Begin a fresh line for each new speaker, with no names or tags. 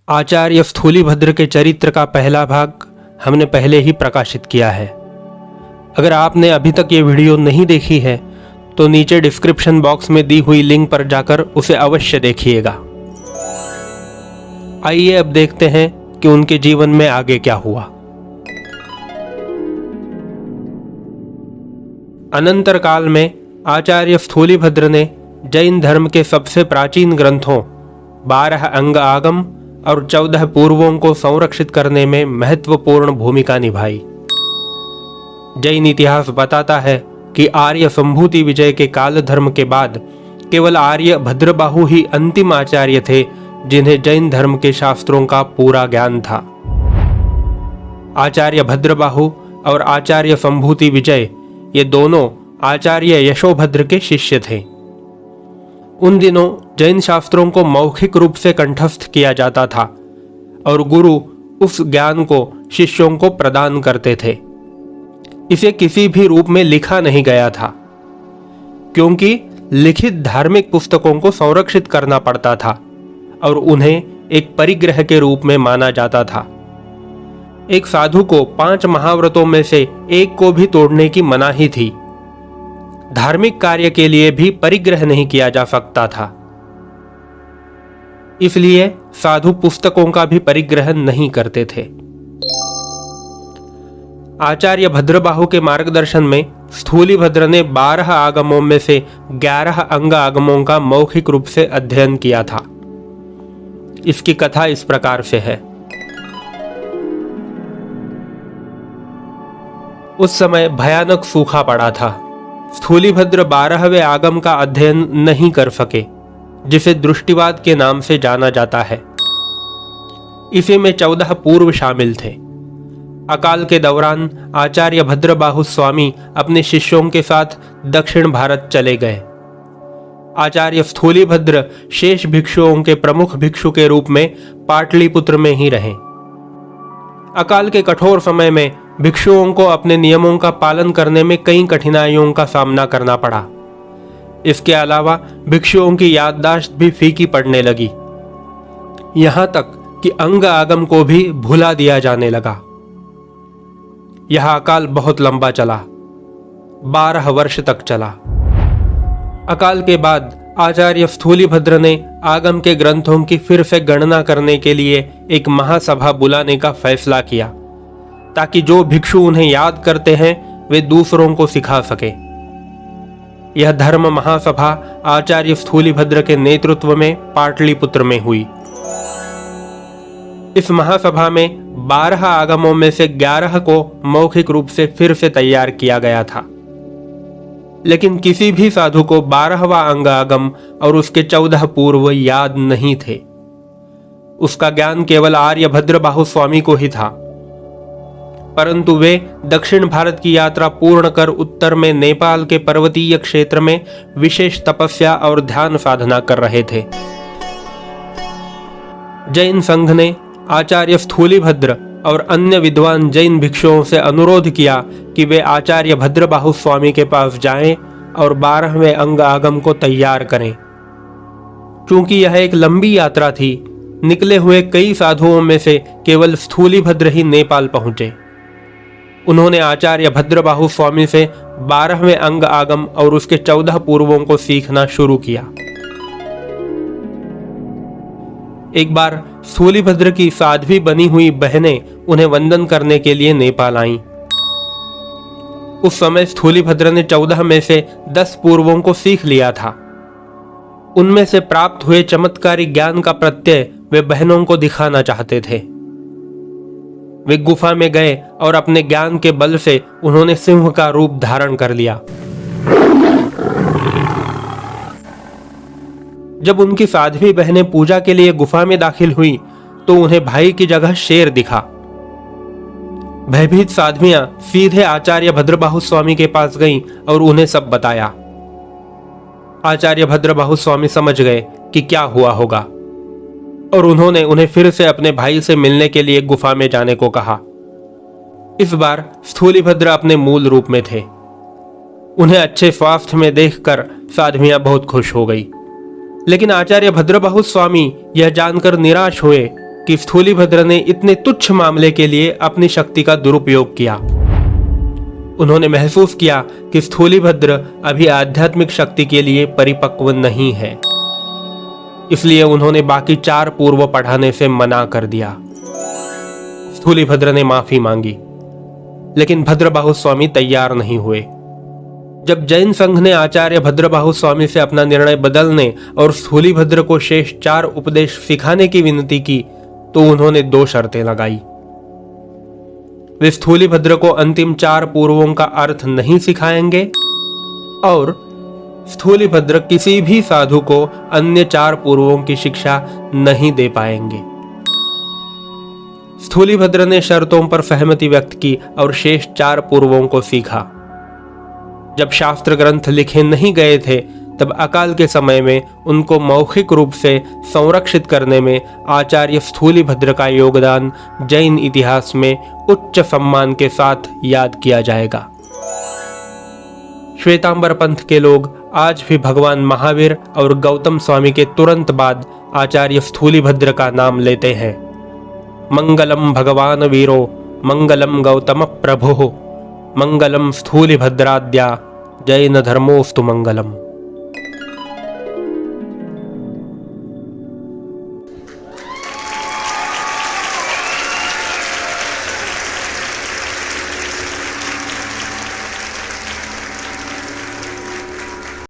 आचार्य स्थूलीभद्र के चरित्र का पहला भाग हमने पहले ही प्रकाशित किया है। अगर आपने अभी तक ये वीडियो नहीं देखी है तो नीचे डिस्क्रिप्शन बॉक्स में दी हुई लिंक पर जाकर उसे अवश्य देखिएगा। आइए अब देखते हैं कि उनके जीवन में आगे क्या हुआ। अनंतर काल में आचार्य स्थूलीभद्र ने जैन धर्म के सबसे प्राचीन ग्रंथों 12 अंग आगम और 14 पूर्वों को संरक्षित करने में महत्वपूर्ण भूमिका निभाई। जैन इतिहास बताता है कि आर्य संभूति विजय के काल धर्म के बाद केवल आर्य भद्रबाहु ही अंतिम आचार्य थे जिन्हें जैन धर्म के शास्त्रों का पूरा ज्ञान था। आचार्य भद्रबाहु और आचार्य संभूति विजय ये दोनों आचार्य यशोभद्र के शिष्य थे। उन दिनों जैन शास्त्रों को मौखिक रूप से कंठस्थ किया जाता था और गुरु उस ज्ञान को शिष्यों को प्रदान करते थे। इसे किसी भी रूप में लिखा नहीं गया था क्योंकि लिखित धार्मिक पुस्तकों को संरक्षित करना पड़ता था और उन्हें एक परिग्रह के रूप में माना जाता था। एक साधु को 5 महाव्रतों में से एक को भी तोड़ने की मनाही थी। धार्मिक कार्य के लिए भी परिग्रह नहीं किया जा सकता था, इसलिए साधु पुस्तकों का भी परिग्रह नहीं करते थे। आचार्य भद्रबाहु के मार्गदर्शन में स्थूलीभद्र ने 12 आगमों में से 11 अंग आगमों का मौखिक रूप से अध्ययन किया था। इसकी कथा इस प्रकार से है। उस समय भयानक सूखा पड़ा था। स्थूलीभद्र 12वें आगम का अध्ययन नहीं कर सके, जिसे दृष्टिवाद के नाम से जाना जाता है। इसी में 14 पूर्व शामिल थे। अकाल के दौरान आचार्य भद्रबाहु स्वामी अपने शिष्यों के साथ दक्षिण भारत चले गए। आचार्य स्थूलीभद्र शेष भिक्षुओं के प्रमुख भिक्षु के रूप में पाटलिपुत्र में ही रहे। अकाल के कठोर समय में भिक्षुओं को अपने नियमों का पालन करने में कई कठिनाइयों का सामना करना पड़ा। इसके अलावा भिक्षुओं की याददाश्त भी फीकी पड़ने लगी, यहां तक कि अंग आगम को भी भुला दिया जाने लगा। यह अकाल बहुत लंबा चला, 12 वर्ष तक चला। अकाल के बाद आचार्य स्थूलीभद्र ने आगम के ग्रंथों की फिर से गणना करने के लिए एक महासभा बुलाने का फैसला किया, ताकि जो भिक्षु उन्हें याद करते हैं वे दूसरों को सिखा सके। यह धर्म महासभा आचार्य स्थूलीभद्र के नेतृत्व में पाटलिपुत्र में हुई। इस महासभा में 12 आगमों में से 11 को मौखिक रूप से फिर से तैयार किया गया था, लेकिन किसी भी साधु को 12वां अंग आगम और उसके 14 पूर्व याद नहीं थे। उसका ज्ञान केवल आर्य भद्रबाहु स्वामी को ही था, परंतु वे दक्षिण भारत की यात्रा पूर्ण कर उत्तर में नेपाल के पर्वतीय क्षेत्र में विशेष तपस्या और ध्यान साधना कर रहे थे। जैन संघ ने आचार्य स्थूलीभद्र और अन्य विद्वान जैन भिक्षुओं से अनुरोध किया कि वे आचार्य भद्रबाहु स्वामी के पास जाएं और 12वें अंग आगम को तैयार करें। चूंकि यह एक लंबी यात्रा थी, निकले हुए कई साधुओं में से केवल स्थूलीभद्र ही नेपाल पहुंचे। उन्होंने आचार्य भद्रबाहु स्वामी से 12वें अंग आगम और उसके 14 पूर्वों को सीखना शुरू किया। एक बार स्थूलीभद्र की साध्वी बनी हुई बहनें उन्हें वंदन करने के लिए नेपाल आईं। उस समय स्थूलीभद्र ने 14 में से 10 पूर्वों को सीख लिया था। उनमें से प्राप्त हुए चमत्कारी ज्ञान का प्रत्यय वे बहनों को दिखाना चाहते थे। वे गुफा में गए और अपने ज्ञान के बल से उन्होंने सिंह का रूप धारण कर लिया। जब उनकी साध्वी बहनें पूजा के लिए गुफा में दाखिल हुई तो उन्हें भाई की जगह शेर दिखा। भयभीत साध्वियां सीधे आचार्य भद्रबाहु स्वामी के पास गईं और उन्हें सब बताया। आचार्य भद्रबाहु स्वामी समझ गए कि क्या हुआ होगा और उन्होंने उन्हें फिर से अपने भाई से मिलने के लिए गुफा में जाने को कहा। इस बार स्थूलीभद्र अपने मूल रूप में थे। उन्हें अच्छे स्वास्थ्य में देखकर साध्वियां बहुत खुश हो गई, लेकिन आचार्य भद्रबाहु स्वामी यह जानकर निराश हुए कि स्थूलिभद्र ने इतने तुच्छ मामले के लिए अपनी शक्ति का दुरुपयोग किया। उन्होंने महसूस किया कि स्थूलिभद्र अभी आध्यात्मिक शक्ति के लिए परिपक्व नहीं है, इसलिए उन्होंने बाकी 4 पूर्व पढ़ाने से मना कर दिया। स्थूलिभद्र ने माफी मांगी, लेकिन भद्रबाहु स्वामी तैयार नहीं हुए। जब जैन संघ ने आचार्य भद्रबाहु स्वामी से अपना निर्णय बदलने और स्थूलिभद्र को शेष 4 उपदेश सिखाने की विनती की, तो उन्होंने 2 शर्तें लगाई। वे स्थूलिभद्र को अंतिम 4 पूर्वों का अर्थ नहीं सिखाएंगे और स्थूलिभद्र किसी भी साधु को अन्य 4 पूर्वों की शिक्षा नहीं दे पाएंगे। स्थूलिभद्र ने शर्तों पर सहमति व्यक्त की और शेष 4 पूर्वों को सीखा। जब शास्त्र ग्रंथ लिखे नहीं गए थे, तब अकाल के समय में उनको मौखिक रूप से संरक्षित करने में आचार्य स्थूलिभद्र का योगदान जैन इतिहास में उच्च सम्मान के साथ याद किया जाएगा। श्वेतांबर पंथ के लोग आज भी भगवान महावीर और गौतम स्वामी के तुरंत बाद आचार्य स्थूलिभद्र का नाम लेते हैं। मंगलम भगवान वीरो, मंगलम गौतम प्रभो, मंगलम स्थूलिभद्राद्या, जैन धर्मोस्तु मंगलम।